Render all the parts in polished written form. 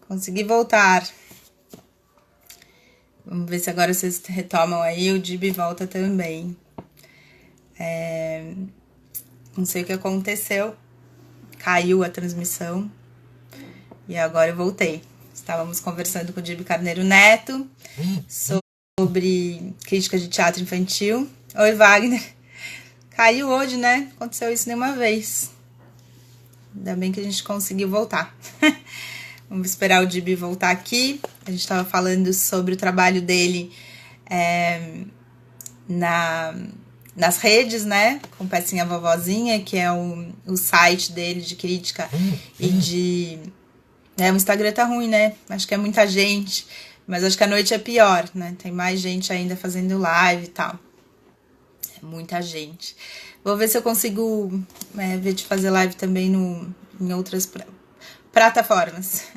Consegui voltar. Vamos ver se agora vocês retomam aí. O Dib volta também. Não sei o que aconteceu. Caiu a transmissão. E agora eu voltei. Estávamos conversando com o Dib Carneiro Neto sobre crítica de teatro infantil. Oi, Wagner. Caiu hoje, né? Aconteceu isso nenhuma vez. Ainda bem que a gente conseguiu voltar. Vamos esperar o Dib voltar aqui. A gente estava falando sobre o trabalho dele nas redes, né? Com Pecinha Vovozinha, que é o site dele de crítica e de... o Instagram tá ruim, né? Acho que é muita gente, mas acho que a noite é pior, né? Tem mais gente ainda fazendo live e tal. É muita gente. Vou ver se eu consigo ver de fazer live também em outras plataformas.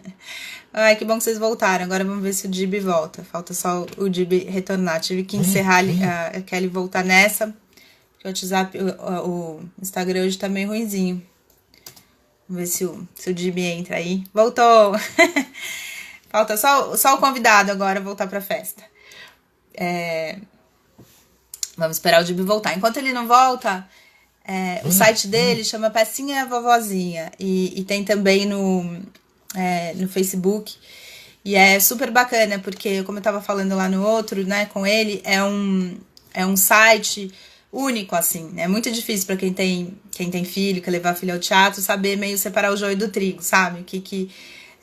Ai, que bom que vocês voltaram. Agora vamos ver se o Dib volta. Falta só o Dib retornar. Tive que encerrar a Kelly voltar nessa. Porque o WhatsApp, o Instagram hoje tá meio ruinzinho. Vamos ver se o Dib entra aí. Voltou! Falta só o convidado agora voltar pra festa. Vamos esperar o Dib voltar. Enquanto ele não volta, o site dele chama Pecinha Vovozinha. E tem também no Facebook. E é super bacana, porque, como eu tava falando lá no outro, né, com ele, é um site único, assim. É muito difícil para quem tem filho, quer levar filho ao teatro, saber meio separar o joio do trigo, sabe? O que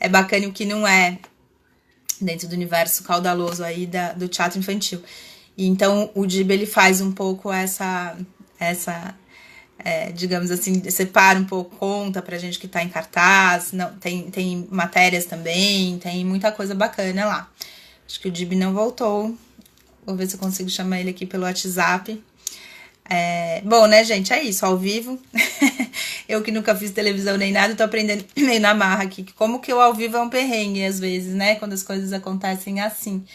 é bacana e o que não é, dentro do universo caudaloso aí do teatro infantil. E então o Dib, ele faz um pouco essa digamos assim, separa um pouco, conta pra gente que tá em cartaz, não, tem matérias também, tem muita coisa bacana lá. Acho que o Dib não voltou. Vou ver se eu consigo chamar ele aqui pelo WhatsApp. Bom, né, gente? É isso, ao vivo. Eu que nunca fiz televisão nem nada, tô aprendendo meio na marra aqui. Como que o ao vivo é um perrengue, às vezes, né? Quando as coisas acontecem assim.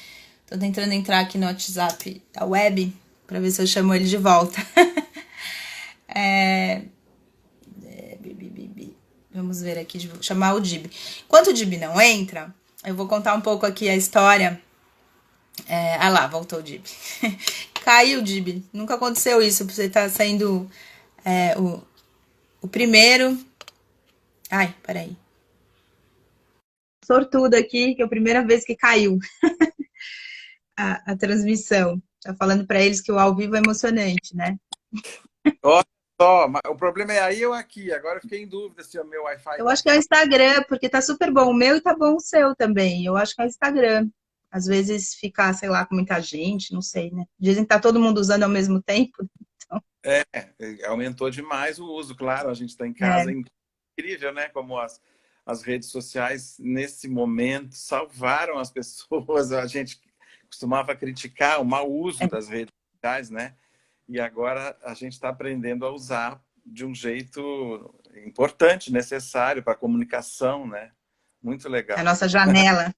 Tô tentando entrar aqui no WhatsApp da web pra ver se eu chamo ele de volta. Vamos ver aqui, vou chamar o Dib. Enquanto o Dib não entra, eu vou contar um pouco aqui a história. Lá, voltou o Dib. Caiu o Dib. Nunca aconteceu isso, você tá sendo o primeiro. Ai, peraí. Sortudo aqui, que é a primeira vez que caiu a transmissão. Tá falando pra eles que o ao vivo é emocionante, né? Olha só, o problema é aí ou aqui? Agora eu fiquei em dúvida se o meu Wi-Fi Eu tá acho que é o Instagram, porque tá super bom o meu e tá bom o seu também. Eu acho que é o Instagram. Às vezes fica, sei lá, com muita gente, não sei, né? Dizem que tá todo mundo usando ao mesmo tempo. Então, aumentou demais o uso, claro. A gente está em é, casa, é incrível, né? Como as redes sociais, nesse momento, salvaram as pessoas. A gente costumava criticar o mau uso é, das redes sociais, né? E agora a gente está aprendendo a usar de um jeito importante, necessário para a comunicação, né? Muito a legal. nossa janela.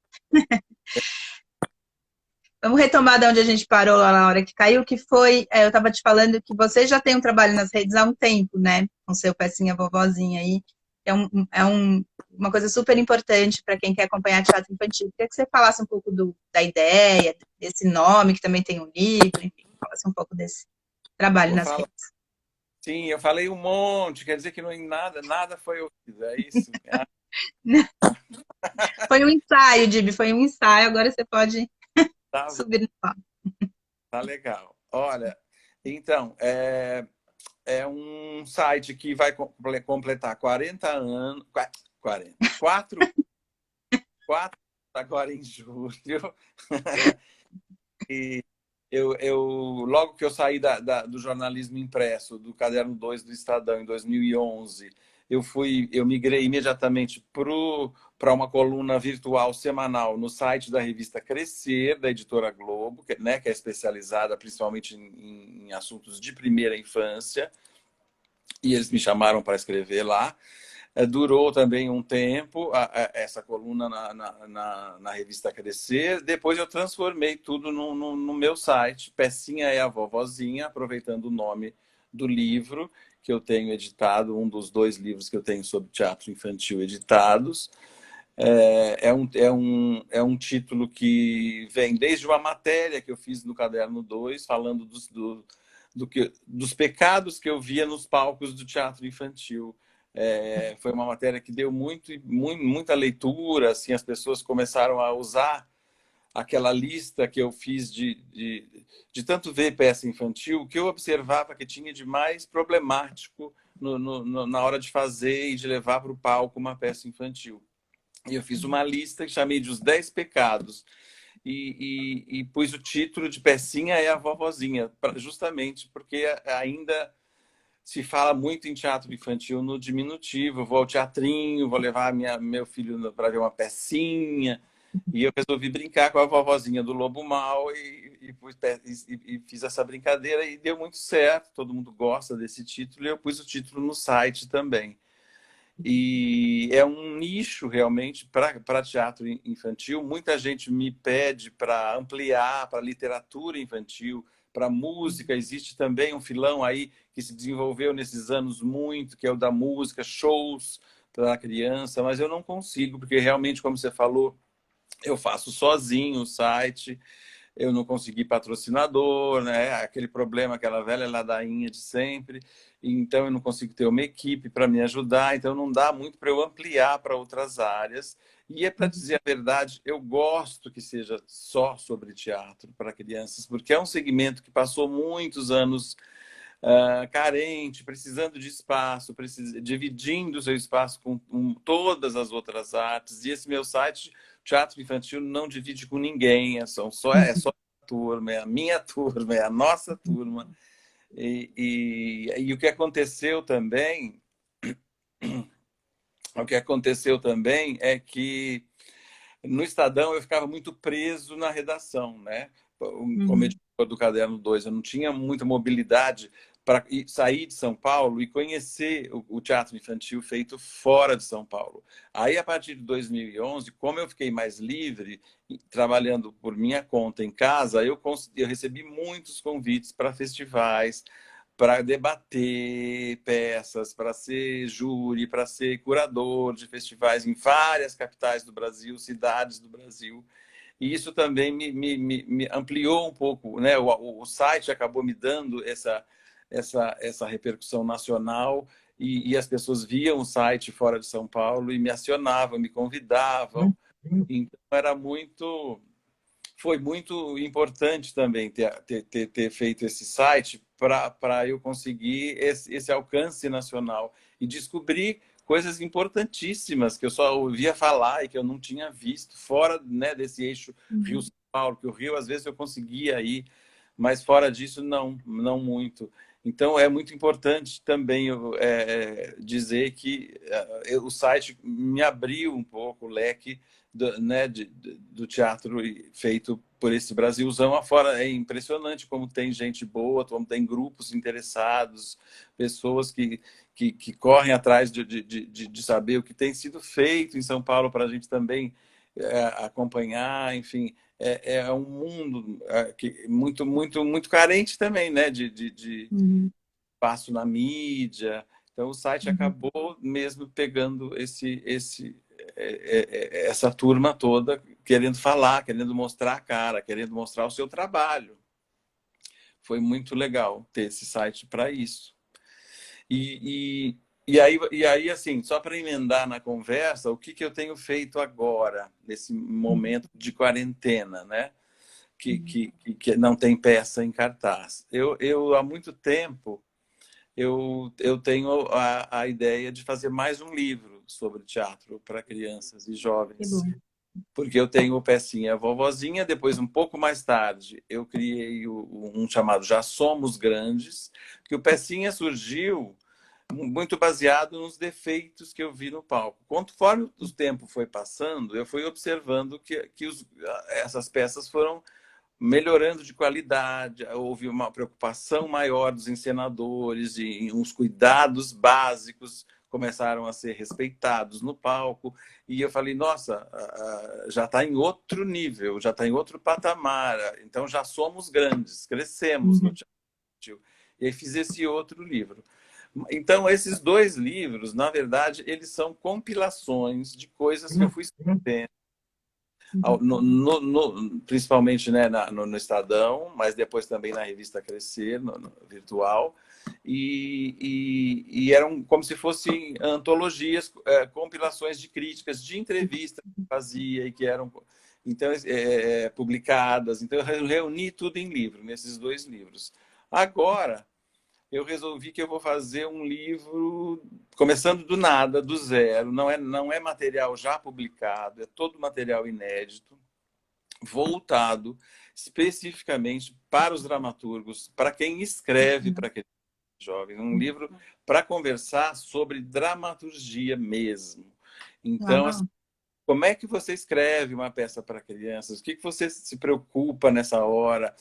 Vamos retomar de onde a gente parou lá na hora que caiu, que foi, eu estava te falando que você já tem um trabalho nas redes há um tempo, né? Com seu pecinha vovozinha aí. Uma coisa super importante para quem quer acompanhar teatro infantil. Queria que você falasse um pouco da ideia, desse nome, que também tem um livro, enfim, falasse um pouco desse trabalho Vou nas falar. redes. Sim, eu falei um monte, quer dizer que não, nada foi ouvido, é isso? Foi um ensaio, Dib, foi um ensaio, agora você pode Tá, subir no palco. tá legal. Olha, então, é um site que vai completar 40 anos, 40, 4 agora em julho. E logo que eu saí do jornalismo impresso, do Caderno 2 do Estadão, em 2011, eu migrei imediatamente para uma coluna virtual semanal no site da revista Crescer, da editora Globo, né, que é especializada principalmente em assuntos de primeira infância, e eles me chamaram para escrever lá. Durou também um tempo essa coluna na revista Crescer. Depois eu transformei tudo no meu site, Pecinha é a Vovozinha, aproveitando o nome do livro que eu tenho editado, um dos 2 livros que eu tenho sobre teatro infantil editados. É um título que vem desde uma matéria que eu fiz no Caderno 2, falando dos pecados que eu via nos palcos do teatro infantil. Foi uma matéria que deu muita leitura, assim, as pessoas começaram a usar aquela lista que eu fiz de tanto ver peça infantil, que eu observava que tinha de mais problemático na hora de fazer e de levar para o palco uma peça infantil. E eu fiz uma lista que chamei de Os 10 Pecados. E pus o título de pecinha é a vovozinha, justamente porque ainda se fala muito em teatro infantil no diminutivo. Eu vou ao teatrinho, vou levar meu filho para ver uma pecinha. E eu resolvi brincar com a vovozinha do Lobo Mal e fiz essa brincadeira e deu muito certo. Todo mundo gosta desse título e eu pus o título no site também. E é um nicho realmente para teatro infantil. Muita gente me pede para ampliar para literatura infantil, para música. Existe também um filão aí que se desenvolveu nesses anos muito, que é o da música, shows para a criança, mas eu não consigo, porque realmente, como você falou, eu faço sozinho o site, eu não consegui patrocinador, né? Aquele problema, aquela velha ladainha de sempre. Então, eu não consigo ter uma equipe para me ajudar. Então, não dá muito para eu ampliar para outras áreas. E é para dizer a verdade, eu gosto que seja só sobre teatro para crianças, porque é um segmento que passou muitos anos carente, precisando de espaço, dividindo o seu espaço com todas as outras artes. E esse meu site, Teatro Infantil, não divide com ninguém, é só a turma, é a minha turma, é a nossa turma. E o que aconteceu também é que no Estadão eu ficava muito preso na redação, né? Como editor do Caderno 2, eu não tinha muita mobilidade para sair de São Paulo e conhecer o teatro infantil feito fora de São Paulo. Aí, a partir de 2011, como eu fiquei mais livre, trabalhando por minha conta em casa, eu recebi muitos convites para festivais, para debater peças, para ser júri, para ser curador de festivais em várias capitais do Brasil, cidades do Brasil. E isso também me ampliou um pouco, né? O site acabou me dando essa repercussão nacional e as pessoas viam o site fora de São Paulo e me acionavam, me convidavam. Então, foi muito importante também ter feito esse site para eu conseguir esse alcance nacional e descobrir coisas importantíssimas que eu só ouvia falar e que eu não tinha visto, fora, né, desse eixo Rio-São Paulo, que o Rio, às vezes, eu conseguia ir, mas fora disso, não muito. Então, é muito importante também dizer que o site me abriu um pouco o leque né, do teatro feito por esse Brasilzão afora. É impressionante como tem gente boa, como tem grupos interessados, pessoas que correm atrás de saber o que tem sido feito em São Paulo para a gente também acompanhar, enfim. É um mundo muito carente também, né, de espaço na mídia. Então, o site acabou mesmo pegando essa turma toda querendo falar, querendo mostrar a cara, querendo mostrar o seu trabalho. Foi muito legal ter esse site para isso. E aí, assim, só para emendar na conversa, o que eu tenho feito agora, nesse momento de quarentena, né? Que não tem peça em cartaz. Eu há muito tempo, eu tenho a ideia de fazer mais um livro sobre teatro para crianças e jovens. Porque eu tenho o Pecinha Vovozinha, depois, um pouco mais tarde, eu criei um chamado Já Somos Grandes, que o Pecinha surgiu muito baseado nos defeitos que eu vi no palco. Conforme o tempo foi passando, eu fui observando que essas peças foram melhorando de qualidade, houve uma preocupação maior dos encenadores e uns cuidados básicos começaram a ser respeitados no palco. E eu falei, nossa, já está em outro nível, já está em outro patamar, então já somos grandes, crescemos no teatro. E aí fiz esse outro livro. Então, esses dois livros, na verdade, eles são compilações de coisas que eu fui escrevendo, principalmente, né, no Estadão, mas depois também na revista Crescer, no virtual. E eram como se fossem antologias, compilações de críticas, de entrevistas que eu fazia e que eram então, publicadas. Então, eu reuni tudo em livro, nesses dois livros. Agora, eu resolvi que eu vou fazer um livro começando do nada, do zero. Não é material já publicado, é todo material inédito, voltado especificamente para os dramaturgos, para quem escreve para aqueles jovens. Um livro para conversar sobre dramaturgia mesmo. Então, assim, Uau. como é que você escreve uma peça para crianças? O que você se preocupa nessa hora?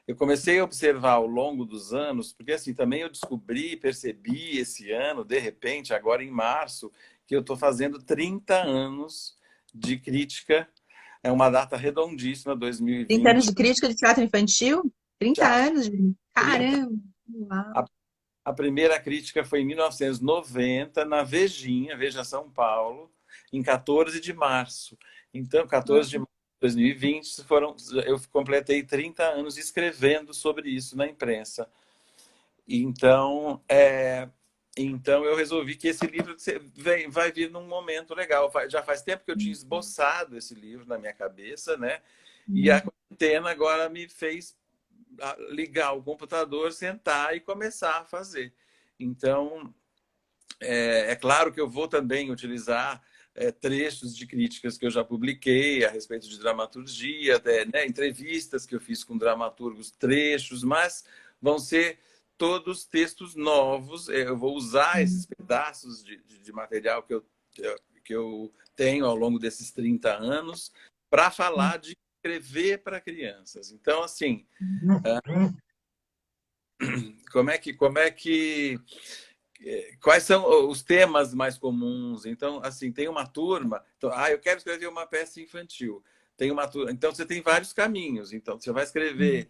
Eu comecei a observar ao longo dos anos, porque assim também eu descobri, percebi esse ano, de repente, agora em março, que eu estou fazendo 30 anos de crítica. É uma data redondíssima, 30 anos 2020. de crítica de teatro infantil? 30 Teatro, anos, gente. 30. Caramba! Uau. A primeira crítica foi em 1990, na Vejinha, Veja São Paulo, em 14 de março. Então, 14 de março de 2020, eu completei 30 anos escrevendo sobre isso na imprensa. Então, então eu resolvi que esse livro vai vir num momento legal. Já faz tempo que eu tinha esboçado esse livro na minha cabeça, né? E a quarentena agora me fez ligar o computador, sentar e começar a fazer. Então, claro que eu vou também utilizar trechos de críticas que eu já publiquei a respeito de dramaturgia, até, né, entrevistas que eu fiz com dramaturgos, trechos, mas vão ser todos textos novos. Eu vou usar esses pedaços de material que eu tenho ao longo desses 30 anos para falar de escrever para crianças. Então, assim, como é que quais são os temas mais comuns? Então, assim, tem uma turma, então, eu quero escrever uma peça infantil. Tem uma turma, então você tem vários caminhos. Então, você vai escrever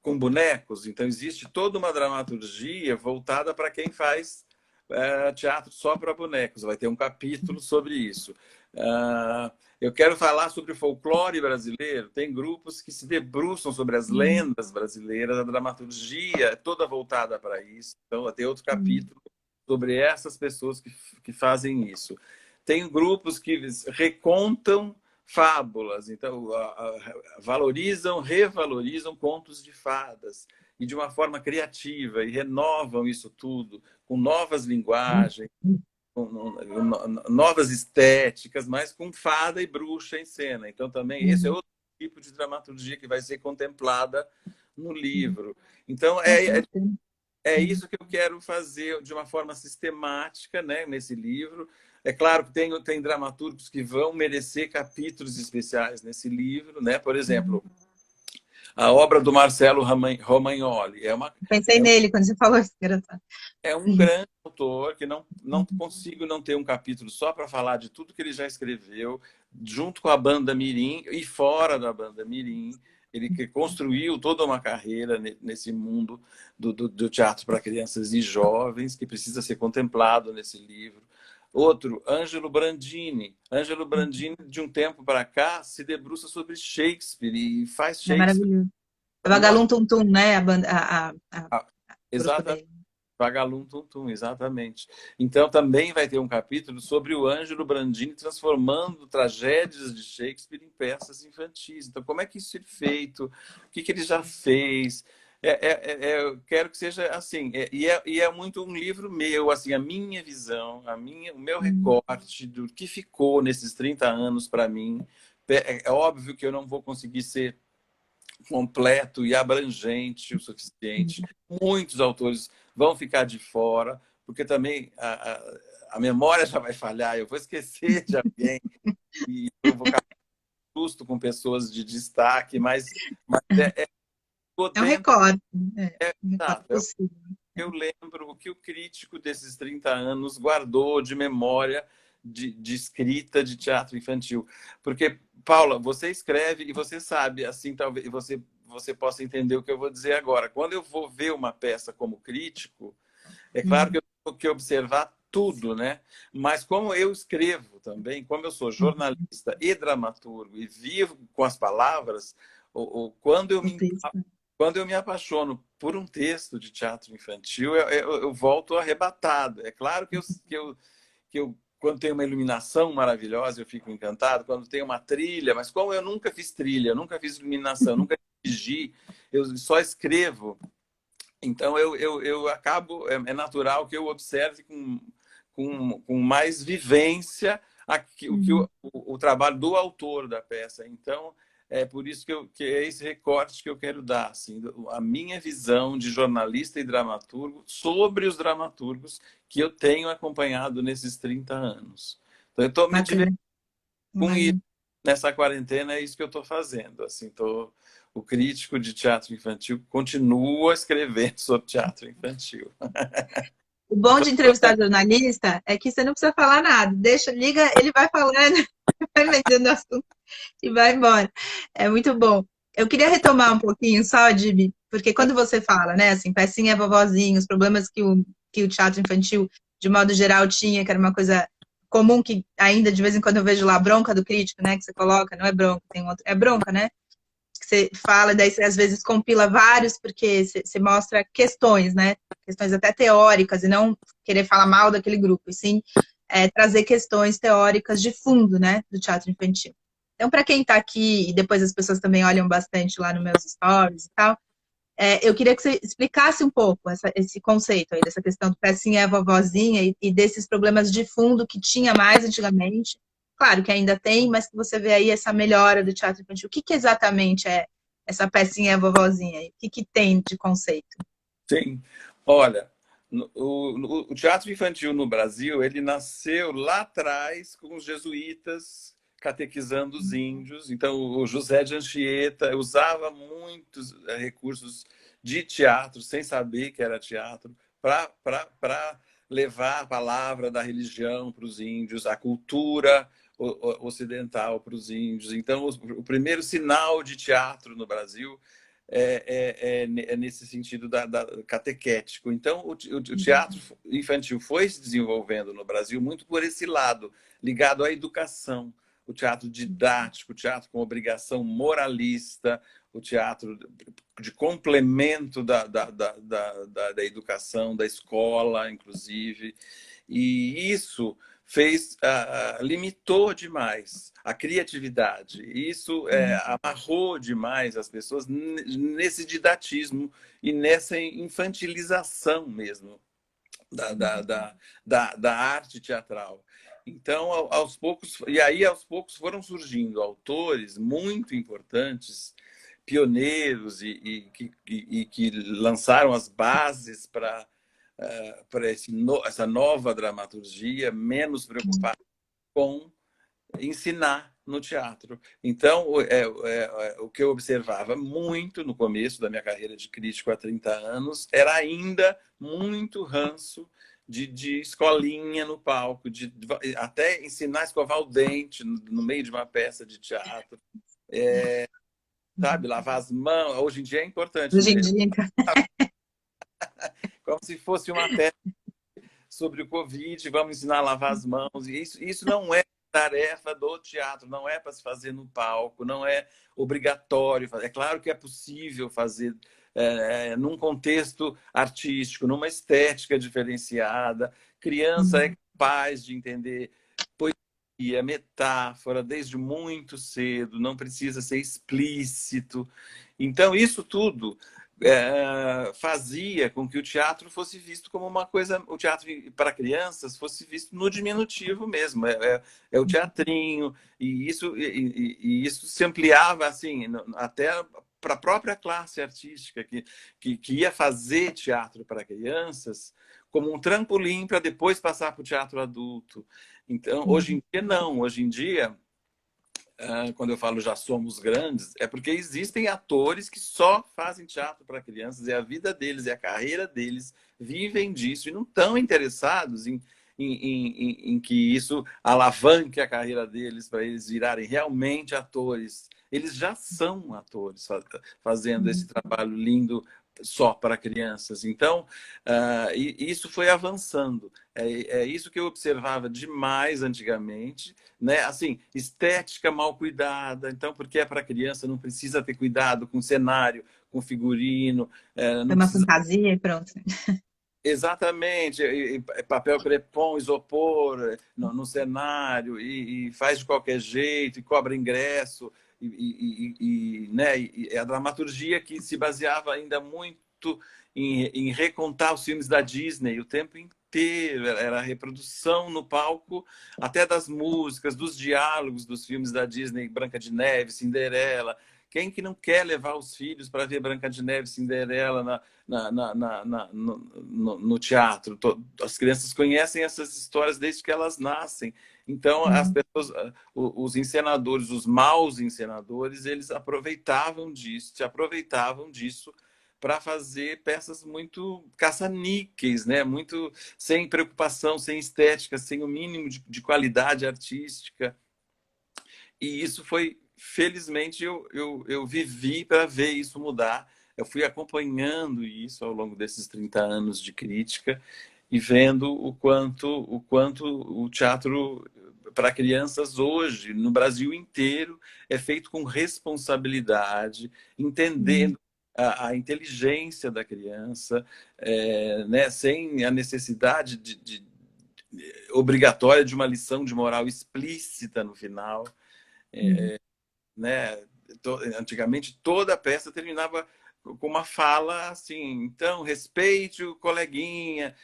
com bonecos, então existe toda uma dramaturgia voltada para quem faz teatro só para bonecos. Vai ter um capítulo sobre isso. Eu quero falar sobre o folclore brasileiro. Tem grupos que se debruçam sobre as lendas brasileiras, a dramaturgia é toda voltada para isso. Então, vai ter outro capítulo sobre essas pessoas que fazem isso. Tem grupos que recontam fábulas, então valorizam, revalorizam contos de fadas e de uma forma criativa e renovam isso tudo com novas linguagens, com novas estéticas, mas com fada e bruxa em cena. Então também esse é outro tipo de dramaturgia que vai ser contemplada no livro. Então é isso que eu quero fazer de uma forma sistemática, né, nesse livro. É claro que tem dramaturgos que vão merecer capítulos especiais nesse livro, né? Por exemplo, a obra do Marcelo Romagnoli Pensei nele quando você falou isso, engraçado. é um grande autor que não consigo não ter um capítulo só para falar de tudo que ele já escreveu, junto com a banda Mirim e fora da banda Mirim. Ele que construiu toda uma carreira nesse mundo do teatro para crianças e jovens, que precisa ser contemplado nesse livro. Outro, Ângelo Brandini. Ângelo Brandini, de um tempo para cá, se debruça sobre Shakespeare e faz É Shakespeare. maravilhoso. É Uma... Vagalume Tum Tum, né? A grupo Exatamente. dele. Vagalum Tum Tum, exatamente. Então também vai ter um capítulo sobre o Ângelo Brandini transformando tragédias de Shakespeare em peças infantis. Então, como é que isso é feito? O que ele já fez? Eu quero que seja assim. E é muito um livro meu, assim, a minha visão, o meu recorte do que ficou nesses 30 anos para mim. É óbvio que eu não vou conseguir ser completo e abrangente o suficiente. Muitos autores vão ficar de fora, porque também a memória já vai falhar, eu vou esquecer de alguém e eu vou ficar justo com pessoas de destaque, mas ficou É um dentro. recorte. Um recorte Exato, possível. eu lembro o que o crítico desses 30 anos guardou de memória de escrita de teatro infantil. Porque, Paula, você escreve e você sabe, assim, talvez você possa entender o que eu vou dizer agora. Quando eu vou ver uma peça como crítico, É claro que Uhum. eu tenho que observar tudo, né? Mas como eu escrevo também, como eu sou Uhum. jornalista e dramaturgo e vivo com as palavras, quando O texto. quando eu me apaixono por um texto de teatro infantil, eu volto arrebatado. É claro quando tem uma iluminação maravilhosa, eu fico encantado. Quando tem uma trilha, mas como eu nunca fiz trilha, nunca fiz iluminação, nunca dirigi, eu só escrevo. Então eu acabo, é natural que eu observe com mais vivência Uhum. o trabalho do autor da peça. Então é por isso que é esse recorte que eu quero dar, assim, a minha visão de jornalista e dramaturgo sobre os dramaturgos que eu tenho acompanhado nesses 30 anos. Então eu estou me Bacana. divertindo com isso. Imagino. Nessa quarentena é isso que eu estou fazendo. Assim, o crítico de teatro infantil continua escrevendo sobre teatro infantil. O bom de entrevistar jornalista é que você não precisa falar nada. Deixa, liga, ele vai falando, vai vendendo o assunto e vai embora. É muito bom. Eu queria retomar um pouquinho só, Dibi, porque quando você fala, né, assim, pecinha vovozinho, os problemas que o teatro infantil, de modo geral, tinha, que era uma coisa comum, que ainda de vez em quando eu vejo lá a bronca do crítico, né, que você coloca, não é bronca, tem outro, é bronca, né? Que você fala, daí você às vezes compila vários, porque você mostra questões, né? Questões até teóricas, e não querer falar mal daquele grupo, e sim trazer questões teóricas de fundo, né, do teatro infantil. Então, para quem está aqui, e depois as pessoas também olham bastante lá nos meus stories e tal, eu queria que você explicasse um pouco esse conceito aí, dessa questão do pecinha e a vovozinha e desses problemas de fundo que tinha mais antigamente. Claro que ainda tem, mas que você vê aí essa melhora do teatro infantil. O que, que exatamente é essa pecinha e a vovozinha aí? O que, que tem de conceito? Sim. Olha, o teatro infantil no Brasil, ele nasceu lá atrás com os jesuítas catequizando os índios. Então, o José de Anchieta usava muitos recursos de teatro, sem saber que era teatro, para levar a palavra da religião para os índios, a cultura ocidental para os índios. Então, o primeiro sinal de teatro no Brasil é nesse sentido da catequético. Então, o teatro infantil foi se desenvolvendo no Brasil muito por esse lado, ligado à educação. O teatro didático, o teatro com obrigação moralista, o teatro de complemento da educação, da escola, inclusive. E isso limitou demais a criatividade. Isso amarrou demais as pessoas nesse didatismo e nessa infantilização mesmo da, da, da, da arte teatral. Então, aos poucos, e aí aos poucos foram surgindo autores muito importantes, pioneiros e que lançaram as bases para essa nova dramaturgia, menos preocupada com ensinar no teatro. Então, o que eu observava muito no começo da minha carreira de crítico há 30 anos era ainda muito ranço de escolinha no palco, até ensinar a escovar o dente no meio de uma peça de teatro, sabe? Lavar as mãos. Hoje em dia é importante, Hoje em né? dia, então. Como se fosse uma peça sobre o Covid, vamos ensinar a lavar as mãos. E isso não é tarefa do teatro, não é para se fazer no palco, não é obrigatório. É claro que é possível fazer num contexto artístico, numa estética diferenciada. Criança é capaz de entender poesia, metáfora, desde muito cedo, não precisa ser explícito. Então, isso tudo fazia com que o teatro fosse visto como uma coisa, o teatro para crianças fosse visto no diminutivo mesmo, é o teatrinho, e isso se ampliava assim, até para a própria classe artística que ia fazer teatro para crianças como um trampolim para depois passar para o teatro adulto. Então, hoje em dia, não. Hoje em dia, quando eu falo já somos grandes, é porque existem atores que só fazem teatro para crianças, é a vida deles, é a carreira deles, vivem disso e não estão interessados em que isso alavanque a carreira deles para eles virarem realmente atores. Eles já são atores fazendo esse trabalho lindo só para crianças. Então, e isso foi avançando. É isso que eu observava demais antigamente, né? Assim, estética mal cuidada. Então, porque é para criança, não precisa ter cuidado com cenário, com figurino, É não uma precisa. fantasia e pronto. Exatamente, papel crepom, isopor no cenário, e faz de qualquer jeito, e cobra ingresso, né? E a dramaturgia que se baseava ainda muito em recontar os filmes da Disney o tempo inteiro, era a reprodução no palco, até das músicas, dos diálogos dos filmes da Disney, Branca de Neve, Cinderela. Quem que não quer levar os filhos para ver Branca de Neve, Cinderela no teatro? As crianças conhecem essas histórias desde que elas nascem. Então, as Uhum. pessoas, os encenadores, os maus encenadores, eles aproveitavam disso, se aproveitavam disso para fazer peças muito caça-níqueis, né? Muito sem preocupação, sem estética, sem o mínimo de qualidade artística. E isso foi, felizmente, eu vivi para ver isso mudar. Eu fui acompanhando isso ao longo desses 30 anos de crítica e vendo o quanto o teatro para crianças hoje, no Brasil inteiro, é feito com responsabilidade, Uhum. entendendo a inteligência da criança, né, sem a necessidade obrigatória de uma lição de moral explícita no final, Uhum. né? Antigamente toda a peça terminava com uma fala assim, então respeite o coleguinha,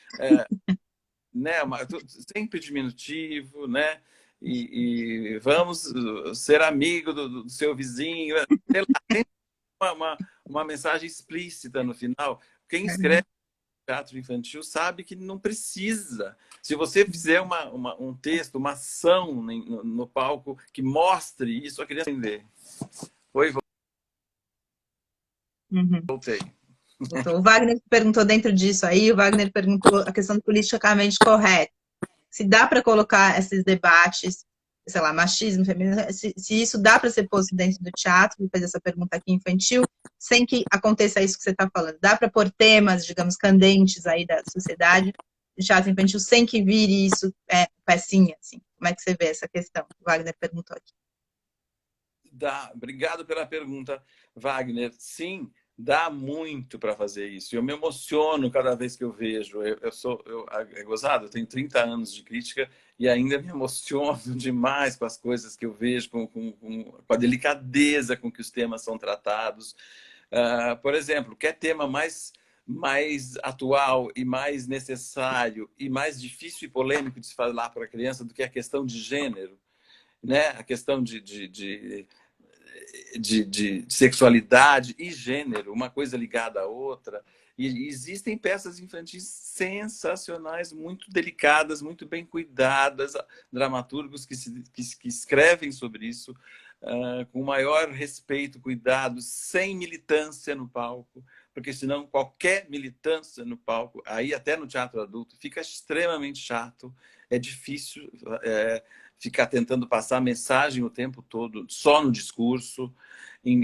né? Sempre diminutivo, né? E vamos ser amigo do seu vizinho, sei lá, sempre uma mensagem explícita no final. Quem escreve teatro infantil sabe que não precisa. Se você fizer um texto, uma ação no palco que mostre isso, a criança vai entender. Oi, Uhum. voltei. O Wagner perguntou dentro disso aí, o Wagner perguntou a questão do politicamente correto. Se dá para colocar esses debates, sei lá, machismo, feminismo, se isso dá para ser posto dentro do teatro, ele fez essa pergunta aqui infantil, sem que aconteça isso que você está falando. Dá para pôr temas, digamos, candentes aí da sociedade, de teatro infantil, sem que vire isso pecinha, assim. Como é que você vê essa questão? O Wagner perguntou aqui. Obrigado pela pergunta, Wagner. Sim, dá muito para fazer isso. Eu me emociono cada vez que eu vejo. É gozado, eu tenho 30 anos de crítica e ainda me emociono demais com as coisas que eu vejo, com a delicadeza com que os temas são tratados. Por exemplo, quer tema mais atual e mais necessário e mais difícil e polêmico de se falar para a criança do que a questão de gênero, né? A questão de sexualidade e gênero, uma coisa ligada à outra. E existem peças infantis sensacionais, muito delicadas, muito bem cuidadas, dramaturgos que escrevem sobre isso com maior respeito, cuidado, sem militância no palco, porque senão qualquer militância no palco, aí até no teatro adulto, fica extremamente chato, é difícil ficar tentando passar mensagem o tempo todo só no discurso. Uhum.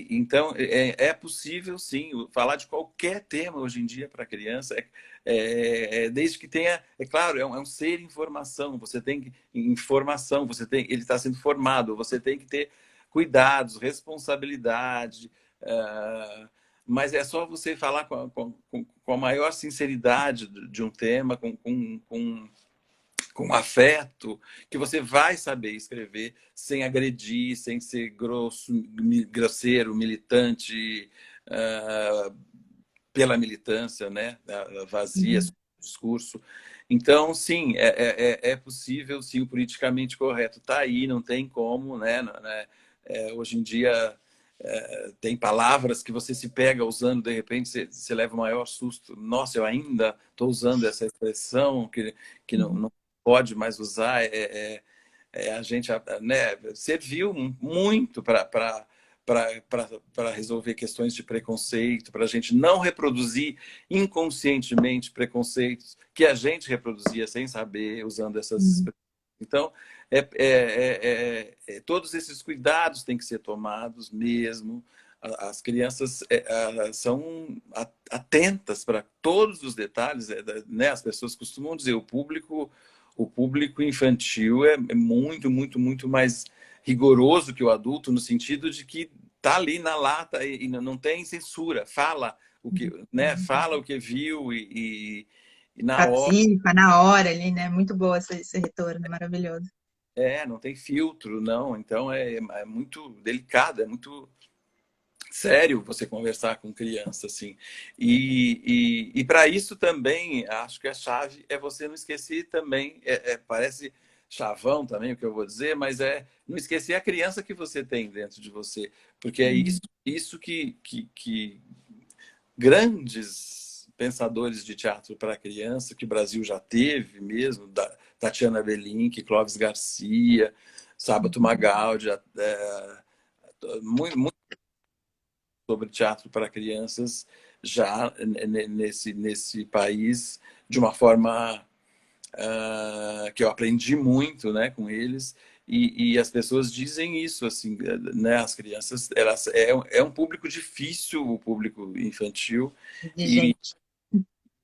Então, é possível, sim, falar de qualquer tema hoje em dia para a criança, desde que tenha, é claro, é um ser informação, você tem informação, ele está sendo formado, você tem que ter cuidados, responsabilidade, mas é só você falar com a maior sinceridade de um tema, com afeto, que você vai saber escrever sem agredir, sem ser grosseiro, militante, uh, pela militância, né? Vazia, Uhum. discurso. Então, sim, é possível, sim, o politicamente correto está aí, não tem como, né? Hoje em dia tem palavras que você se pega usando, de repente você leva o maior susto. Nossa, eu ainda estou usando essa expressão que Uhum. não pode mais usar. A gente, né, serviu muito para resolver questões de preconceito, para a gente não reproduzir inconscientemente preconceitos que a gente reproduzia sem saber, usando essas Uhum. expressões. Então, todos esses cuidados têm que ser tomados mesmo. As crianças são atentas para todos os detalhes, né? As pessoas costumam dizer, o público infantil é muito, muito, muito mais rigoroso que o adulto, no sentido de que tá ali na lata e não tem censura, fala o que, né? Fala o que viu e na hora. Participa na hora ali, né? Muito boa esse retorno, maravilhoso. Não tem filtro, não. Então é muito delicado, é muito sério você conversar com criança, assim. E para isso também, acho que a chave é você não esquecer também, parece chavão também o que eu vou dizer, mas é não esquecer a criança que você tem dentro de você, porque é isso que grandes pensadores de teatro para criança, que o Brasil já teve mesmo, da Tatiana Belink, Clóvis Garcia, Sábato Magaldi, muito sobre teatro para crianças já nesse país, de uma forma que eu aprendi muito, né, com eles. E as pessoas dizem isso, assim, né? As crianças, elas, é um público difícil, o público infantil, e Gente.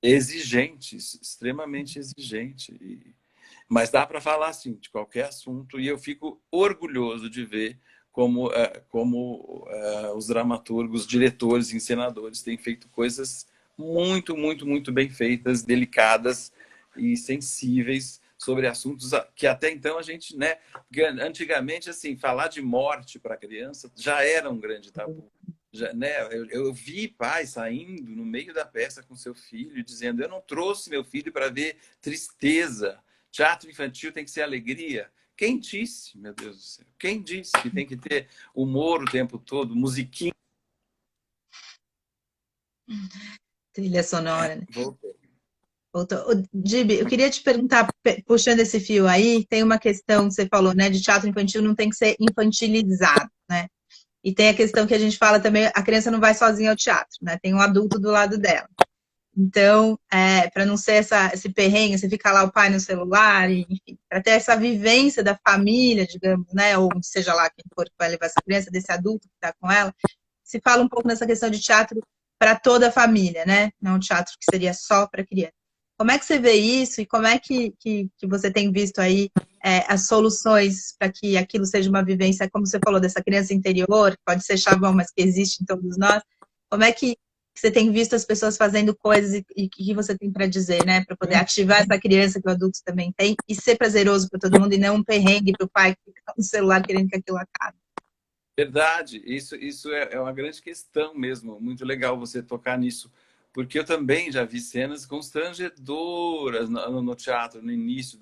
exigente, extremamente exigente. Mas dá para falar assim de qualquer assunto e eu fico orgulhoso de ver como os dramaturgos, diretores, encenadores têm feito coisas muito, muito, muito bem feitas, delicadas e sensíveis sobre assuntos que até então a gente, né, antigamente assim, falar de morte para criança já era um grande tabu. Já, né, eu vi pais saindo no meio da peça com seu filho dizendo: eu não trouxe meu filho para ver tristeza. Teatro infantil tem que ser alegria. Quem disse, meu Deus do céu? Quem disse que tem que ter humor o tempo todo, musiquinha? Trilha sonora, né? Voltei. Voltou. Ô, Gibi, eu queria te perguntar, puxando esse fio aí, tem uma questão que você falou, né, de teatro infantil não tem que ser infantilizado, né? E tem a questão que a gente fala também, a criança não vai sozinha ao teatro, né? Tem um adulto do lado dela. Então, para não ser esse perrengue, você fica lá o pai no celular, e, enfim, para ter essa vivência da família, digamos, né? Ou seja lá quem for que vai levar essa criança, desse adulto que está com ela, se fala um pouco nessa questão de teatro para toda a família, né? Não um teatro que seria só para criança. Como é que você vê isso e como é que você tem visto aí as soluções para que aquilo seja uma vivência, como você falou, dessa criança interior, que pode ser chavão, mas que existe em todos nós. Como é que você tem visto as pessoas fazendo coisas e que você tem para dizer, né? Para poder ativar essa criança que o adulto também tem e ser prazeroso para todo mundo e não um perrengue para o pai que fica no celular querendo que aquilo acabe. Verdade, isso é uma grande questão mesmo. Muito legal você tocar nisso, porque eu também já vi cenas constrangedoras no teatro, no início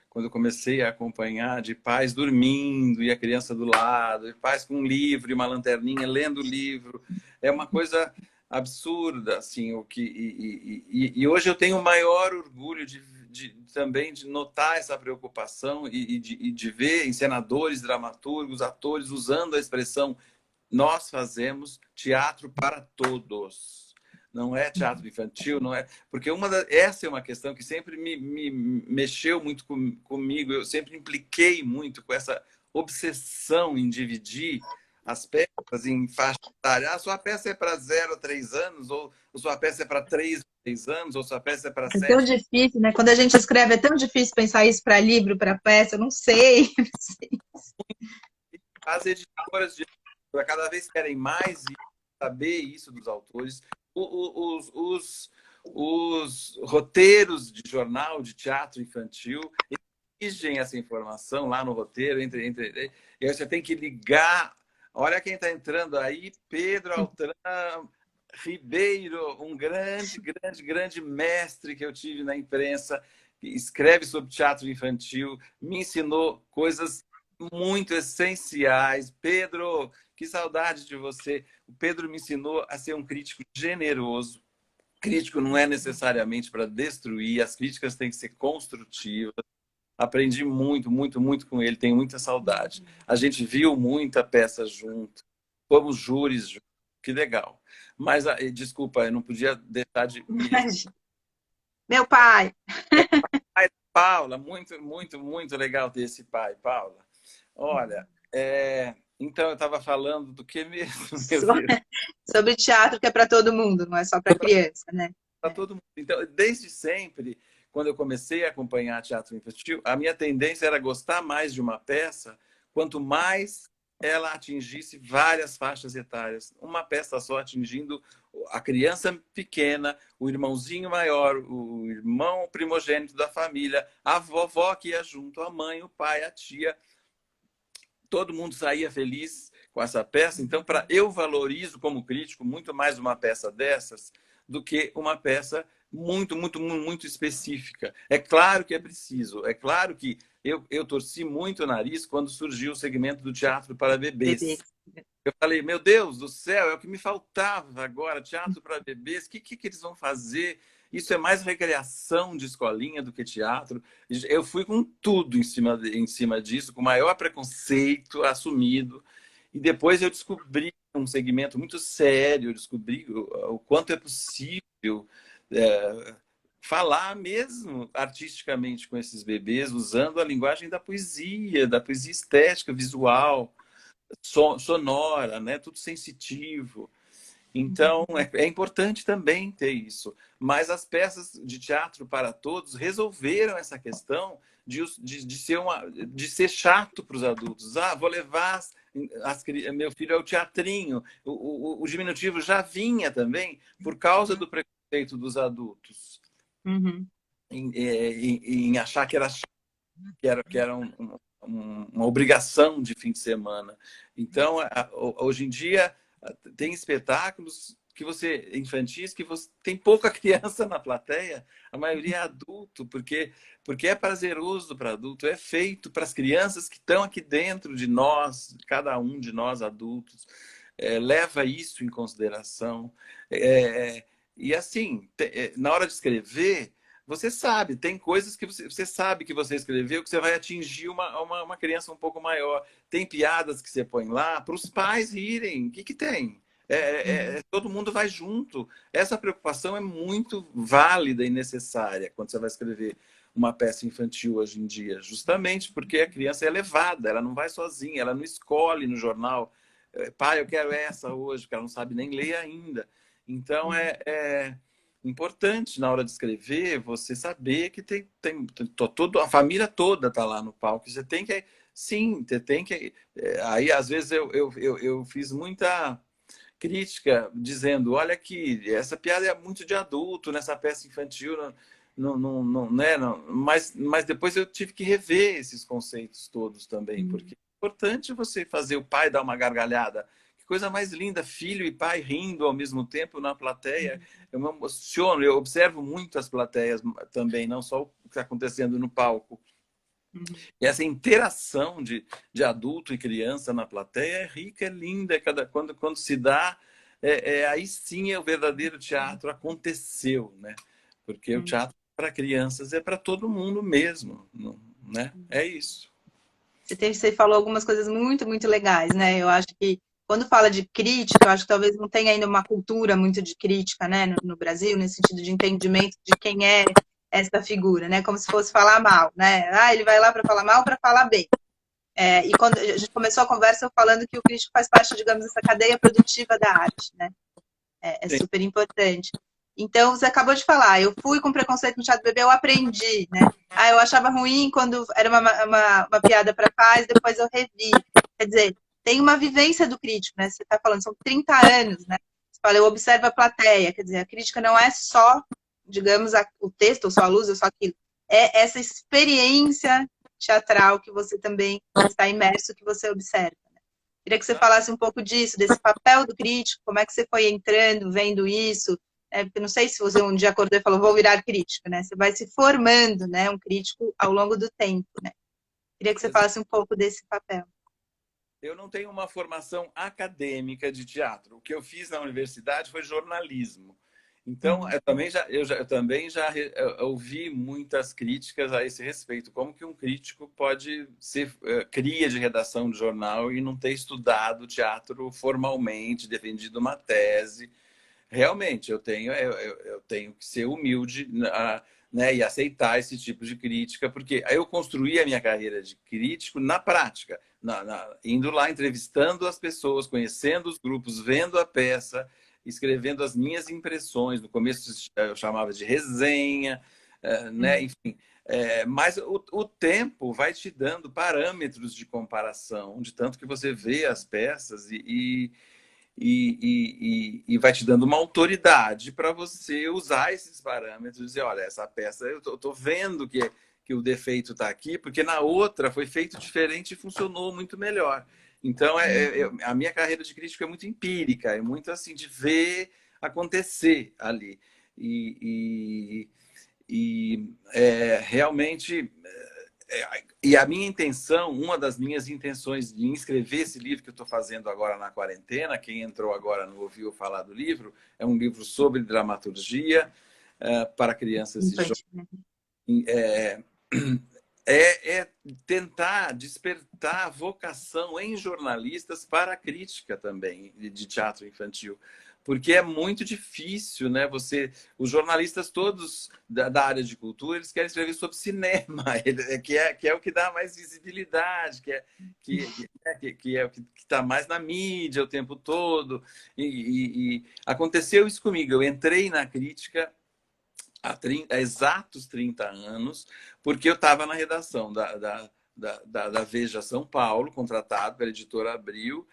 quando eu comecei a acompanhar, de pais dormindo e a criança do lado, e pais com um livro e uma lanterninha lendo o livro. É uma coisa absurda, assim, e hoje eu tenho o maior orgulho também de notar essa preocupação e de ver encenadores, dramaturgos, atores usando a expressão: nós fazemos teatro para todos. Não é teatro infantil, não é. Porque essa é uma questão que sempre me mexeu muito comigo. Eu sempre impliquei muito com essa obsessão em dividir as peças em faixa etária. Ah, sua peça é para 0 a 3 anos, ou sua peça é para 3 a 6 anos, ou sua peça é para É tão 7. difícil, né? Quando a gente escreve, é tão difícil pensar isso para livro, para peça, eu não sei. As editoras de cada vez querem mais saber isso dos autores. Os roteiros de jornal, de teatro infantil, exigem essa informação lá no roteiro. E aí você tem que ligar. Olha quem está entrando aí, Pedro Altran Ribeiro, um grande, grande, grande mestre que eu tive na imprensa, que escreve sobre teatro infantil, me ensinou coisas muito essenciais. Pedro, que saudade de você. O Pedro me ensinou a ser um crítico generoso. Crítico não é necessariamente para destruir, as críticas têm que ser construtivas. Aprendi muito, muito, muito com ele, tenho muita saudade. A gente viu muita peça junto, fomos júris juntos, que legal. Mas, desculpa, eu não podia deixar de me referir. Meu pai. Paula, muito, muito, muito legal ter esse pai, Paula. Olha, Então, eu estava falando do que mesmo, meu So- Deus? Sobre teatro que é para todo mundo, não é só para criança, né? Para todo mundo. Então, desde sempre, quando eu comecei a acompanhar teatro infantil, a minha tendência era gostar mais de uma peça quanto mais ela atingisse várias faixas etárias. Uma peça só atingindo a criança pequena, o irmãozinho maior, o irmão primogênito da família, a vovó que ia junto, a mãe, o pai, a tia. Todo mundo saía feliz com essa peça. Então, eu valorizo como crítico muito mais uma peça dessas do que uma peça muito específica. É claro que é preciso. É claro que eu torci muito o nariz quando surgiu o segmento do teatro para Bebê. bebês. Eu falei, meu Deus do céu, é o que me faltava agora, teatro para bebês, que eles vão fazer? Isso é mais recreação de escolinha do que teatro. Eu fui com tudo em cima disso, com o maior preconceito assumido. E depois eu descobri um segmento muito sério, eu descobri o quanto é possível é, falar mesmo artisticamente com esses bebês, usando a linguagem da poesia estética, visual, sonora, né? Tudo sensitivo. Então, é importante também ter isso. Mas as peças de teatro para todos resolveram essa questão de ser chato para os adultos. Ah, vou levar meu filho ao teatrinho. O diminutivo já vinha também por causa do preconceito dos adultos Uhum. em achar que era uma obrigação de fim de semana. Então, hoje em dia, tem espetáculos que você infantis que você tem pouca criança na plateia, a maioria é adulto, porque é prazeroso para adulto, é feito para as crianças que estão aqui dentro de nós, cada um de nós adultos, leva isso em consideração. E assim, na hora de escrever, você sabe, tem coisas que você sabe que você escreveu que você vai atingir uma criança um pouco maior. Tem piadas que você põe lá para os pais rirem. O que, que tem? Todo mundo vai junto. Essa preocupação é muito válida e necessária quando você vai escrever uma peça infantil hoje em dia, justamente porque a criança é levada, ela não vai sozinha, ela não escolhe no jornal, pai, eu quero essa hoje, porque ela não sabe nem ler ainda. Então, importante na hora de escrever você saber que a família toda está lá no palco. Você tem que, sim, você tem que. Aí, às vezes, eu fiz muita crítica dizendo: olha aqui, essa piada é muito de adulto nessa peça infantil. Não, né? Não. Mas depois eu tive que rever esses conceitos todos também, porque é importante você fazer o pai dar uma gargalhada. Que coisa mais linda, filho e pai rindo ao mesmo tempo na plateia. Eu me emociono, eu observo muito as plateias também, não só o que está acontecendo no palco. E essa interação de adulto e criança na plateia é rica, é linda. Quando se dá, aí sim é o verdadeiro teatro aconteceu, né? Porque o teatro para crianças é para todo mundo mesmo, né? É isso. Você falou algumas coisas muito legais, né? Eu acho que quando fala de crítica, eu acho que talvez não tenha ainda uma cultura muito de crítica, né, no Brasil, nesse sentido de entendimento de quem é essa figura, né? Como se fosse falar mal, né? Ah, ele vai lá para falar mal para falar bem. E quando a gente começou a conversa, eu falando que o crítico faz parte, digamos, dessa cadeia produtiva da arte, né? É Sim, super importante. Então, você acabou de falar, eu fui com preconceito no teatro bebê, eu aprendi, né? Ah, eu achava ruim quando era uma piada para pais, depois eu revi. Quer dizer, tem uma vivência do crítico, né? Você está falando, são 30 anos, né? Você fala, eu observo a plateia, quer dizer, a crítica não é só, digamos, o texto, ou só a luz, ou só aquilo. É essa experiência teatral que você também está imerso, que você observa. Queria que você falasse um pouco disso, desse papel do crítico, como é que você foi entrando, vendo isso, porque não sei se você um dia acordou e falou, vou virar crítico, né? Você vai se formando, né, um crítico ao longo do tempo, né? Queria que você falasse um pouco desse papel. eu não tenho uma formação acadêmica de teatro. O que eu fiz na universidade foi jornalismo. Então, Uhum, eu também já ouvi muitas críticas a esse respeito. Como que um crítico pode ser cria de redação de jornal e não ter estudado teatro formalmente, defendido uma tese? Realmente, eu tenho que ser humilde né, e aceitar esse tipo de crítica, porque aí eu construí a minha carreira de crítico na prática, indo lá, entrevistando as pessoas, conhecendo os grupos, vendo a peça, escrevendo as minhas impressões. No começo eu chamava de resenha, né, enfim. Mas o tempo vai te dando parâmetros de comparação, de tanto que você vê as peças e vai te dando uma autoridade para você usar esses parâmetros e dizer, olha, essa peça eu tô vendo que o defeito está aqui, porque na outra foi feito diferente e funcionou muito melhor. Então, a minha carreira de crítico é muito empírica, é muito assim, de ver acontecer ali. Realmente e a minha intenção, uma das minhas intenções de escrever esse livro que eu estou fazendo agora na quarentena, quem entrou agora não ouviu falar do livro, é um livro sobre dramaturgia para crianças e jovens. É tentar despertar vocação em jornalistas para a crítica também de teatro infantil. Porque é muito difícil, né? Os jornalistas todos da área de cultura, eles querem escrever sobre cinema, que é o que dá mais visibilidade, que é o que está mais na mídia o tempo todo. E aconteceu isso comigo. Eu entrei na crítica há exatos 30 anos, porque eu estava na redação da Veja São Paulo, contratado pela editora Abril,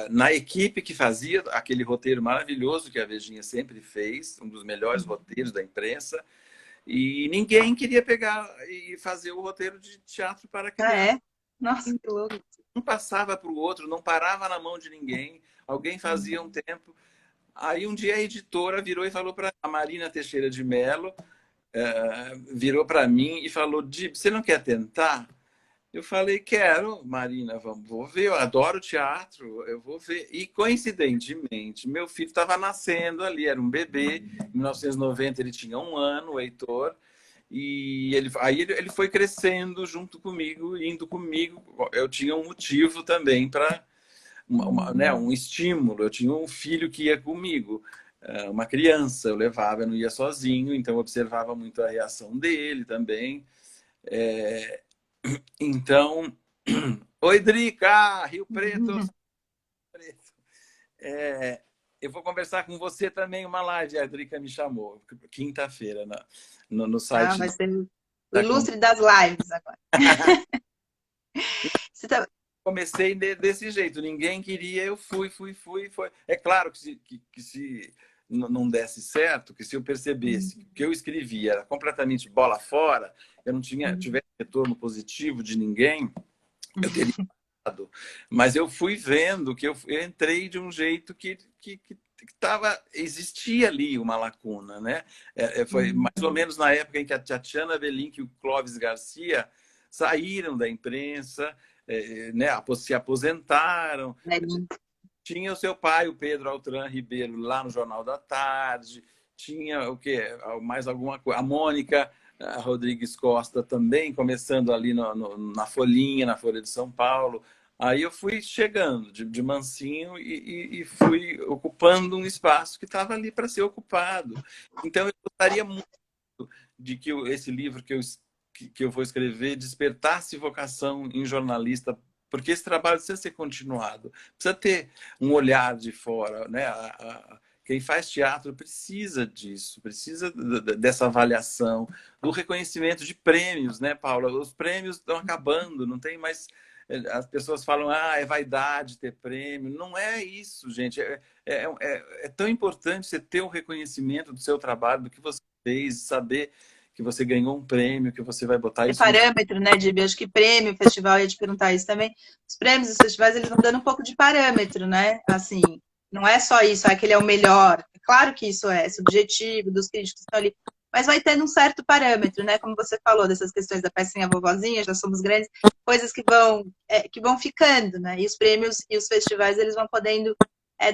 na equipe que fazia aquele roteiro maravilhoso que a Vejinha sempre fez, um dos melhores roteiros da imprensa, e ninguém queria pegar e fazer o roteiro de teatro para criança. Ah, é? Nossa, que louco. Um passava para o outro, não parava na mão de ninguém, alguém fazia um tempo. Aí um dia a editora virou e falou para a Marina Teixeira de Mello, virou para mim e falou, Dib, você não quer tentar? Eu falei, quero, Marina, vou ver, eu adoro teatro, eu vou ver. E, coincidentemente, meu filho estava nascendo ali, era um bebê, em 1990 ele tinha 1 ano, o Heitor, e ele foi crescendo junto comigo, indo comigo. Eu tinha um motivo também para né, um estímulo. Eu tinha um filho que ia comigo, uma criança, eu levava, eu não ia sozinho, então eu observava muito a reação dele também. Então, oi, Drica, Rio Preto. Eu vou conversar com você também uma live, a Drica me chamou, quinta-feira, no site. Vai ser o ilustre das lives agora. Você tá... Comecei desse jeito, ninguém queria, eu fui. É claro que se não desse certo, que se eu percebesse que o que eu escrevia era completamente bola fora, eu não tivesse retorno positivo de ninguém, eu teria parado. Mas eu fui vendo que eu entrei de um jeito que existia ali uma lacuna, né? Foi mais ou menos na época em que a Tatiana Belink e o Clóvis Garcia saíram da imprensa, né, se aposentaram. Tinha o seu pai, o Pedro Altran Ribeiro, lá no Jornal da Tarde. Tinha o quê? Mais alguma coisa. A Mônica Rodrigues Costa também, começando ali na Folhinha, na Folha de São Paulo. Aí eu fui chegando de mansinho e fui ocupando um espaço que estava ali para ser ocupado. Então, eu gostaria muito de que esse livro que eu vou escrever despertasse vocação em jornalista, porque esse trabalho precisa ser continuado, precisa ter um olhar de fora, né? Quem faz teatro precisa disso, precisa dessa avaliação, do reconhecimento de prêmios, né, Paula? Os prêmios estão acabando, não tem mais. As pessoas falam, é vaidade ter prêmio. Não é isso, gente. É tão importante você ter o reconhecimento do seu trabalho, do que você fez, saber que você ganhou um prêmio, que você vai botar isso... parâmetro, né, Dib? Acho que prêmio, festival, eu ia te perguntar isso também. Os prêmios dos festivais, eles vão dando um pouco de parâmetro, né? Assim, não é só isso, aquele é o melhor. É claro que isso é subjetivo, dos críticos que estão ali, mas vai tendo um certo parâmetro, né? Como você falou, dessas questões da pecinha vovozinha, já somos grandes, coisas que vão ficando, né? E os prêmios e os festivais, eles vão podendo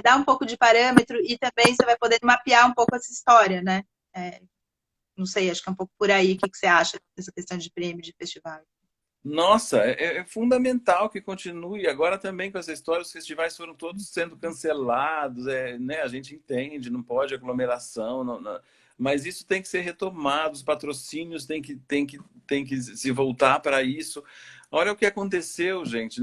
dar um pouco de parâmetro e também você vai poder mapear um pouco essa história, né? Não sei, acho que é um pouco por aí. O que você acha dessa questão de prêmio, de festival? Nossa, é fundamental que continue. Agora também com essa história, os festivais foram todos sendo cancelados, né? A gente entende, não pode aglomeração. mas isso tem que ser retomado, os patrocínios têm que se voltar para isso. Olha o que aconteceu, gente.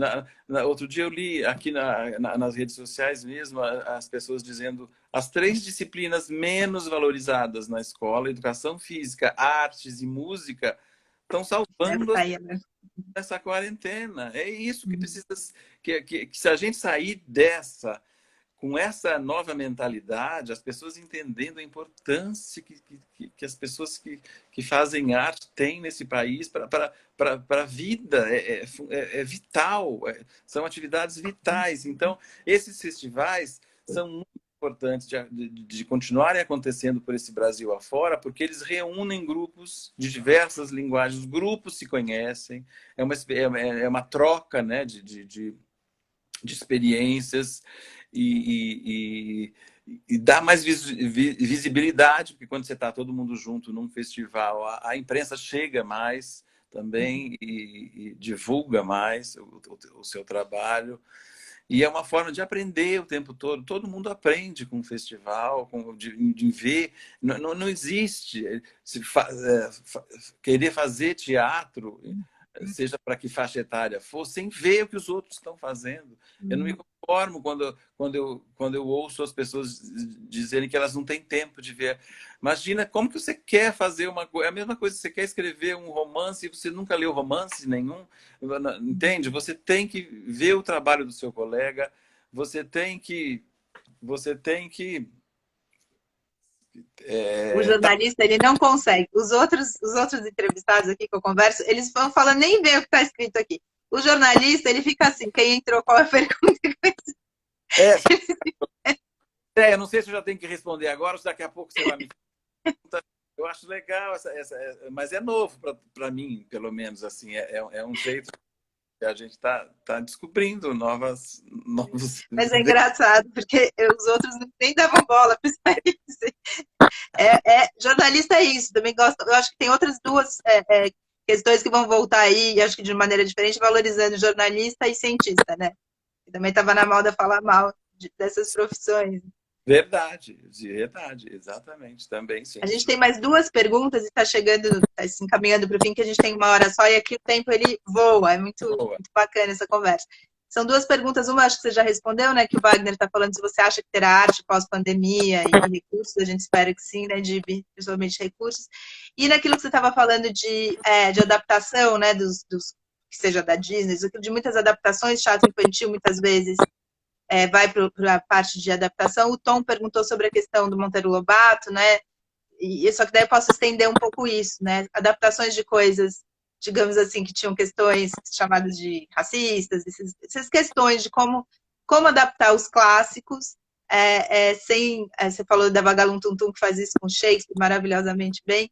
Outro dia eu li aqui nas redes sociais mesmo as pessoas dizendo as 3 disciplinas menos valorizadas na escola, educação física, artes e música, estão salvando essa quarentena. É isso que precisa, que se a gente sair dessa com essa nova mentalidade, as pessoas entendendo a importância que as pessoas que fazem arte têm nesse país para a vida, é vital, são atividades vitais. Então, esses festivais são muito importantes de continuarem acontecendo por esse Brasil afora, porque eles reúnem grupos de diversas linguagens, os grupos se conhecem, é uma troca, né, de experiências e dá mais visibilidade, porque quando você está todo mundo junto num festival, a imprensa chega mais também e divulga mais o seu trabalho. E é uma forma de aprender o tempo todo. Todo mundo aprende com o festival, de ver. Não existe querer fazer teatro, seja para que faixa etária for, sem ver o que os outros estão fazendo. Eu não me conformo quando eu ouço as pessoas dizerem que elas não têm tempo de ver. Imagina como que você quer fazer uma coisa. É a mesma coisa, você quer escrever um romance e você nunca leu romance nenhum. Entende? Você tem que ver o trabalho do seu colega, você tem que. O jornalista, ele não consegue. Os outros entrevistados aqui que eu converso, eles vão falando, nem ver o que está escrito aqui. O jornalista, ele fica assim, quem entrou, qual é a pergunta? Eu não sei se eu já tenho que responder agora ou se daqui a pouco você vai me perguntar. Eu acho legal, mas é novo para mim, pelo menos. Assim, é um jeito que a gente está descobrindo novos. Mas é engraçado, porque os outros nem davam bola para isso. Jornalista é isso, também gosto. Eu acho que tem outras duas questões que vão voltar aí, acho que de maneira diferente, valorizando jornalista e cientista, né? Que também estava na moda falar mal dessas profissões. Verdade, exatamente, também sim. A gente tem mais 2 perguntas e está chegando, está se encaminhando para o fim, que a gente tem 1 hora só e aqui o tempo ele voa, é muito bacana essa conversa. São 2 perguntas, uma acho que você já respondeu, né, que o Wagner está falando se você acha que terá arte pós-pandemia e recursos, a gente espera que sim, né, principalmente recursos. E naquilo que você estava falando de adaptação, né, que seja da Disney, de muitas adaptações, teatro infantil muitas vezes vai para a parte de adaptação. O Tom perguntou sobre a questão do Monteiro Lobato, né? E só que daí eu posso estender um pouco isso, né? Adaptações de coisas, digamos assim, que tinham questões chamadas de racistas, essas questões de como adaptar os clássicos sem... você falou da Vagalume Tum Tum, que faz isso com Shakespeare maravilhosamente bem.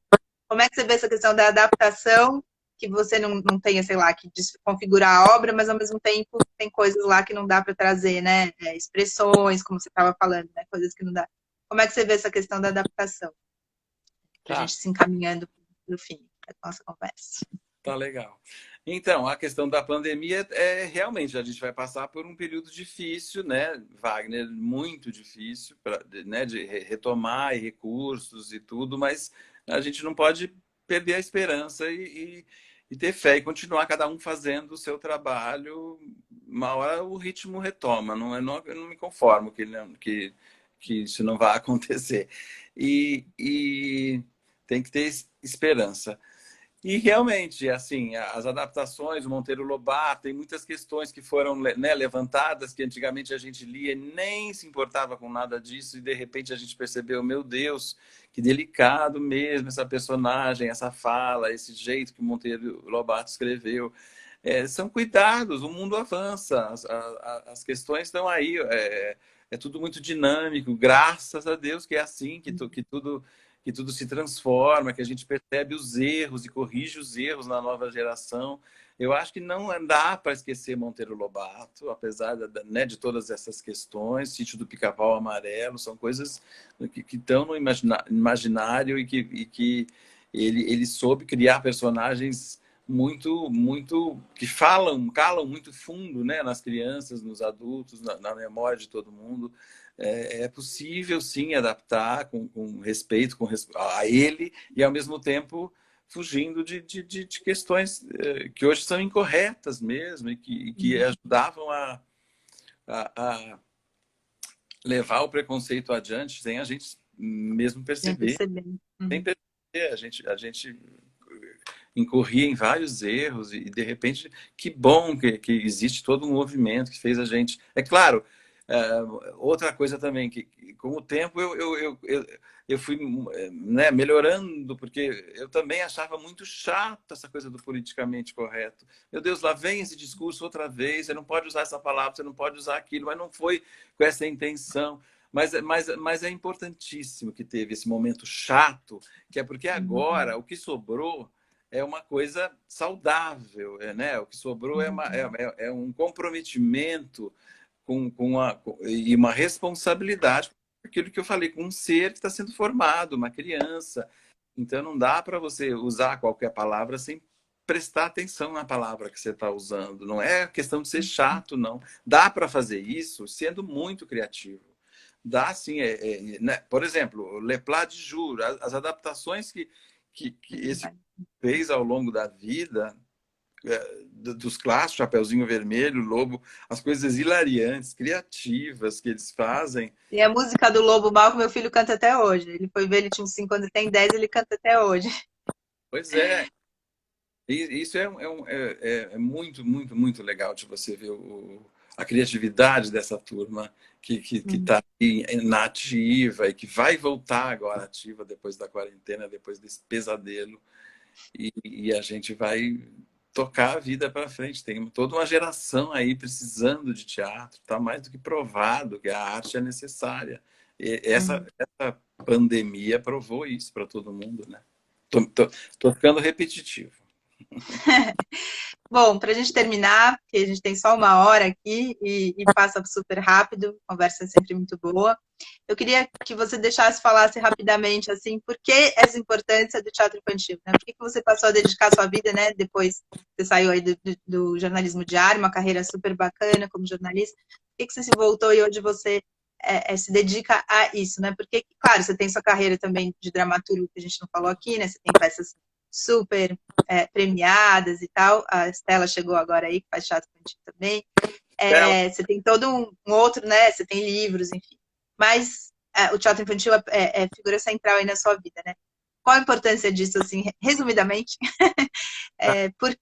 Como é que você vê essa questão da adaptação, que você não tenha, sei lá, que desconfigurar a obra, mas ao mesmo tempo tem coisas lá que não dá para trazer, né? Expressões, como você estava falando, né? Coisas que não dá. Como é que você vê essa questão da adaptação? Para a gente se encaminhando para o fim da nossa conversa. Tá legal. Então, a questão da pandemia realmente a gente vai passar por um período difícil, né, Wagner? Muito difícil, né, de retomar recursos e tudo, mas a gente não pode perder a esperança e ter fé e continuar cada um fazendo o seu trabalho. Uma hora o ritmo retoma, eu não me conformo que isso não vai acontecer. E tem que ter esperança. E realmente, assim, as adaptações, o Monteiro Lobato, tem muitas questões que foram, né, levantadas, que antigamente a gente lia e nem se importava com nada disso, e de repente a gente percebeu, meu Deus, que delicado mesmo essa personagem, essa fala, esse jeito que o Monteiro Lobato escreveu. São cuidados, o mundo avança, as questões estão aí, é tudo muito dinâmico, graças a Deus que é assim, que tudo se transforma, que a gente percebe os erros e corrige os erros na nova geração. Eu acho que não dá para esquecer Monteiro Lobato, apesar né, de todas essas questões. Sítio do Pica-Pau Amarelo, são coisas que estão no imaginário e que ele soube criar personagens que calam muito fundo, né, nas crianças, nos adultos, na memória de todo mundo. É possível, sim, adaptar com respeito a ele e, ao mesmo tempo, fugindo de questões que hoje são incorretas mesmo e que ajudavam a levar o preconceito adiante sem a gente mesmo Nem perceber. perceber. Sem perceber, a gente incorria em vários erros e de repente, que bom que existe todo um movimento que fez a gente... É claro, outra coisa também, que com o tempo eu fui, né, melhorando, porque eu também achava muito chato essa coisa do politicamente correto. Meu Deus, lá vem esse discurso outra vez, você não pode usar essa palavra, você não pode usar aquilo, mas não foi com essa intenção. Mas é importantíssimo que teve esse momento chato, que é porque agora o que sobrou é uma coisa saudável, né? O que sobrou é um comprometimento e uma responsabilidade com aquilo que eu falei, com um ser que está sendo formado, uma criança. Então não dá para você usar qualquer palavra sem prestar atenção na palavra que você está usando. Não é questão de ser chato, não. Dá para fazer isso sendo muito criativo. Dá sim. Né? Por exemplo, o Leplat de Jura, as adaptações que esse fez ao longo da vida, dos clássicos, Chapeuzinho Vermelho, Lobo, as coisas hilariantes, criativas que eles fazem. E a música do Lobo Mal que meu filho canta até hoje. Ele foi ver, ele tinha uns 5 anos, tem 10, ele canta até hoje. Pois é, e isso é muito, muito, muito legal de você ver a criatividade dessa turma que está na ativa e que vai voltar agora ativa depois da quarentena, depois desse pesadelo. E a gente vai tocar a vida para frente. Tem toda uma geração aí precisando de teatro. Está mais do que provado que a arte é necessária. E essa pandemia provou isso para todo mundo, né? Tô ficando repetitivo. Bom, para a gente terminar, porque a gente tem só 1 hora aqui e passa super rápido, a conversa é sempre muito boa. Eu queria que você falasse rapidamente, assim, por que essa importância do teatro infantil, né? Por que você passou a dedicar a sua vida, né? Depois você saiu aí do jornalismo diário, uma carreira super bacana como jornalista. Por que você se voltou e hoje você se dedica a isso, né? Porque, claro, você tem sua carreira também de dramaturgo, que a gente não falou aqui, né? Você tem peças super premiadas e tal. A Estela chegou agora aí, que faz teatro infantil também. Você tem todo um outro, né? Você tem livros, enfim. Mas o teatro infantil é figura central aí na sua vida, né? Qual a importância disso, assim, resumidamente? Por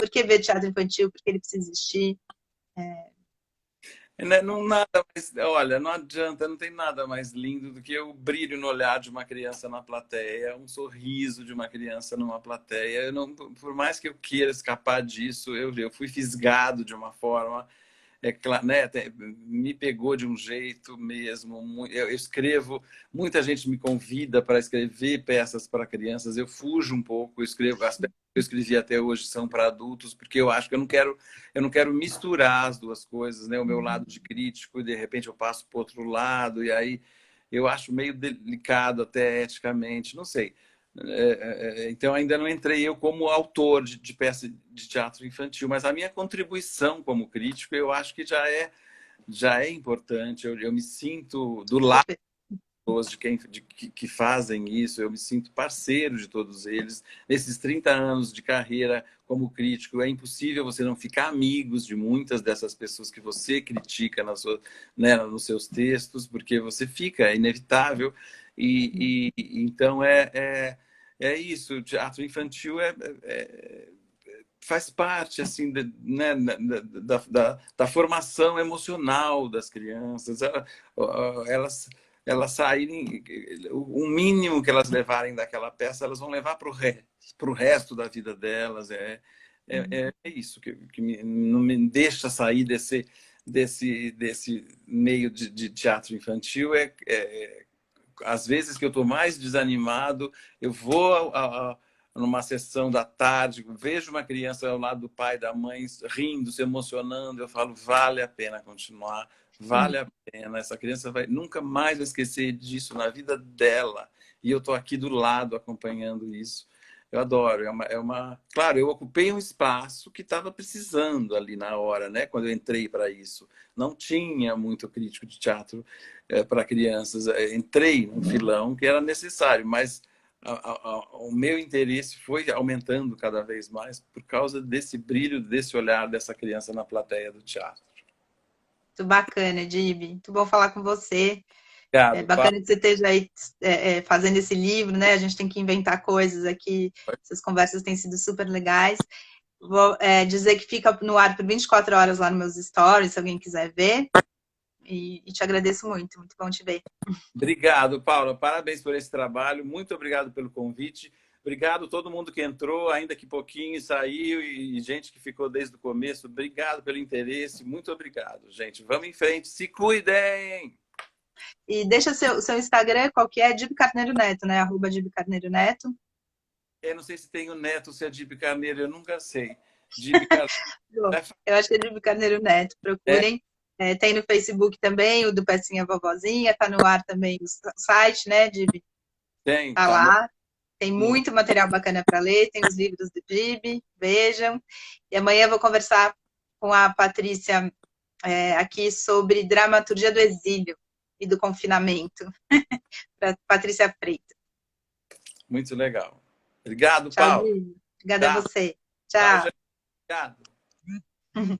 que ver teatro infantil? Por que ele precisa existir? Não, nada mais, olha, não adianta, não tem nada mais lindo do que o brilho no olhar de uma criança na plateia, um sorriso de uma criança numa plateia. Eu não, por mais que eu queira escapar disso, eu fui fisgado de uma forma, claro, né, me pegou de um jeito mesmo. Eu escrevo, muita gente me convida para escrever peças para crianças, eu fujo um pouco, eu escrevo as peças que eu escrevi até hoje são para adultos, porque eu acho que eu não quero misturar as duas coisas, né? O meu lado de crítico e de repente eu passo para o outro lado e aí eu acho meio delicado até eticamente, não sei. Então ainda não entrei eu como autor de peça de teatro infantil, mas a minha contribuição como crítico eu acho que já é importante. Eu me sinto do lado que fazem isso, eu me sinto parceiro de todos eles. Nesses 30 anos de carreira como crítico, é impossível você não ficar amigos de muitas dessas pessoas que você critica né, nos seus textos, porque você fica, é inevitável. Então é isso, o teatro infantil faz parte assim, né, da formação emocional das crianças. Elas saírem, o mínimo que elas levarem daquela peça, elas vão levar para o resto da vida delas. É isso que não me deixa sair desse meio de teatro infantil. Às vezes que eu estou mais desanimado, eu vou numa sessão da tarde, vejo uma criança ao lado do pai e da mãe rindo, se emocionando, eu falo, vale a pena continuar, vale a pena. Essa criança nunca mais vai esquecer disso na vida dela. E eu estou aqui do lado acompanhando isso. Eu adoro. Claro, eu ocupei um espaço que estava precisando ali na hora, né? Quando eu entrei para isso. Não tinha muito crítico de teatro para crianças. Entrei num filão que era necessário, mas o meu interesse foi aumentando cada vez mais por causa desse brilho, desse olhar dessa criança na plateia do teatro. Muito bacana, Dib. Muito bom falar com você. É Obrigado, Paulo. bacana que você esteja aí fazendo esse livro, né? A gente tem que inventar coisas aqui. Essas conversas têm sido super legais. Vou dizer que fica no ar por 24 horas lá nos meus stories, se alguém quiser ver. E te agradeço muito. Muito bom te ver. Obrigado, Paula. Parabéns por esse trabalho. Muito obrigado pelo convite. Obrigado a todo mundo que entrou, ainda que pouquinho saiu, e gente que ficou desde o começo. Obrigado pelo interesse. Muito obrigado, gente. Vamos em frente. Se cuidem! E deixa seu Instagram, qual que é? Dib Carneiro Neto, né? @Dib Carneiro Neto. Eu não sei se tem o Neto ou se é Dib Carneiro, eu nunca sei. Dib Carneiro. Eu acho que é Dib Carneiro Neto. É, Procurem. Tem no Facebook também, o do Pecinha Vovozinha. Tá no ar também o site, né, Dib? tem, Tá tá lá. Tem no. muito material bacana para ler, tem os livros do Dib, vejam. E amanhã eu vou conversar com a Patrícia aqui sobre dramaturgia do exílio e do confinamento. Para Patrícia Freitas. Muito legal. Obrigado, Tchau, Paulo. Dib. Obrigada a Tchau, você. tchau, Tchau. gente. Obrigado.